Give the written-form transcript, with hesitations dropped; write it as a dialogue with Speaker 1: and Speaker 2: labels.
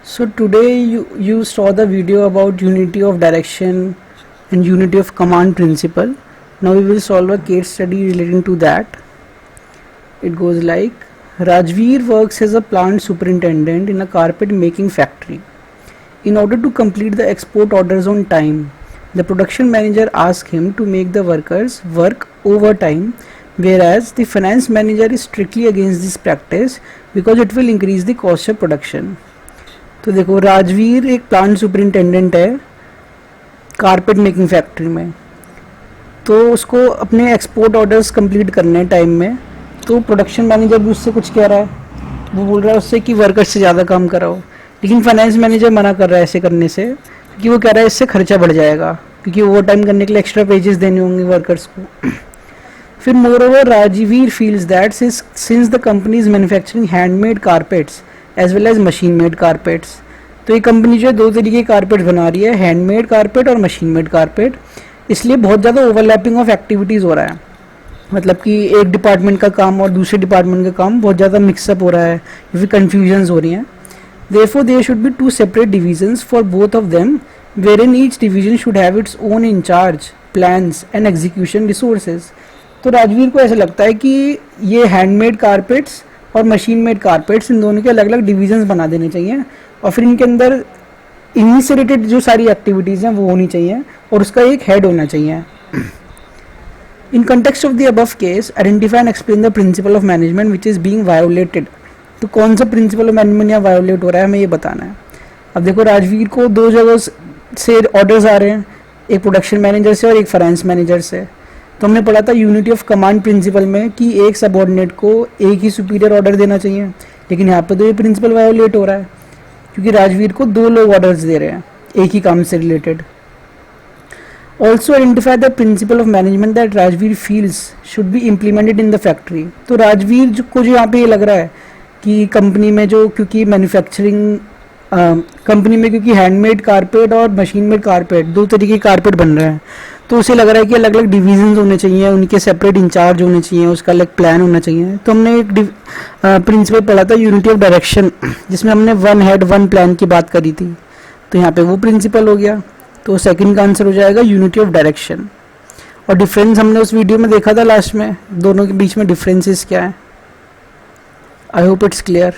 Speaker 1: So today you saw the video about unity of direction and unity of command principle. Now we will solve a case study relating to that. It goes like, Rajveer works as a plant superintendent in a carpet making factory. In order to complete the export orders on time, the production manager asks him to make the workers work overtime, whereas the finance manager is strictly against this practice because it will increase the cost of production. तो देखो, राजवीर एक plant superintendent है carpet making factory में, तो उसको अपने export orders complete करने हैं टाइम में. तो प्रोडक्शन मैनेजर भी उससे कुछ कह रहा है, वो बोल रहा है उससे कि वर्कर्स से ज़्यादा काम कराओ, लेकिन फाइनेंस मैनेजर मना कर रहा है ऐसे करने से, क्योंकि वो कह रहा है इससे खर्चा बढ़ जाएगा, क्योंकि ओवर टाइम करने के लिए एक्स्ट्रा पेजेस देने होंगे वर्कर्स को. फिर moreover Rajveer feels that since the company is manufacturing handmade carpets as well as machine made carpets. तो ये कंपनी जो है दो तरीके के कारपेट्स बना रही है, हैंडमेड कारपेट और मशीन मेड कारपेट. इसलिए बहुत ज़्यादा ओवरलैपिंग ऑफ एक्टिविटीज़ हो रहा है, मतलब कि एक डिपार्टमेंट का काम और दूसरे डिपार्टमेंट का काम बहुत ज़्यादा मिक्सअप हो रहा है, या फिर कन्फ्यूजन्स हो रही हैं. Therefore, there should be two separate divisions for both of them, wherein each division should have its own in charge, plans and execution resources. तो राजवीर को ऐसा लगता है कि ये हैंडमेड कारपेट्स और मशीन मेड कारपेट्स, इन दोनों के अलग अलग डिविजन्स बना देने चाहिए, और फिर इनके अंदर इन्हीं से रिलेटेड जो सारी एक्टिविटीज़ हैं वो होनी चाहिए, और उसका एक हेड होना चाहिए. In context of the above case, identify and explain the principle of management which is being violated. तो कौन सा प्रिंसिपल ऑफ मैनेजमेंट यहाँ वायोलेट हो रहा है, हमें ये बताना है. अब देखो, राजवीर को दो जगह से ऑर्डर्स आ रहे हैं, एक प्रोडक्शन मैनेजर से और एक फाइनेंस मैनेजर से. तो हमने पढ़ा था यूनिटी ऑफ कमांड प्रिंसिपल में कि एक सबऑर्डिनेट को एक ही सुपीरियर ऑर्डर देना चाहिए, लेकिन यहाँ पे तो ये प्रिंसिपल वायोलेट हो रहा है, क्योंकि राजवीर को दो लोग ऑर्डर्स दे रहे हैं एक ही काम से related. Also identify the principle of management that Rajveer feels should be implemented in the factory. तो राजवीर को जो यहाँ पे ये लग रहा है कि कंपनी में जो, क्योंकि मैन्युफैक्चरिंग कंपनी में क्योंकि हैंडमेड कारपेट और मशीन मेड कारपेट दो तरीके के कारपेट बन रहे हैं, तो उसे लग रहा है कि अलग अलग डिविजन्स होने चाहिए, उनके सेपरेट इंचार्ज होने चाहिए, उसका अलग प्लान होना चाहिए. तो हमने एक प्रिंसिपल पढ़ा था यूनिटी ऑफ डायरेक्शन, जिसमें हमने वन हेड वन प्लान की बात करी थी. तो यहाँ पे वो प्रिंसिपल हो गया, तो सेकंड का आंसर हो जाएगा यूनिटी ऑफ डायरेक्शन. और डिफरेंस हमने उस वीडियो में देखा था लास्ट में, दोनों के बीच में डिफरेंसेस क्या है. I hope it's clear.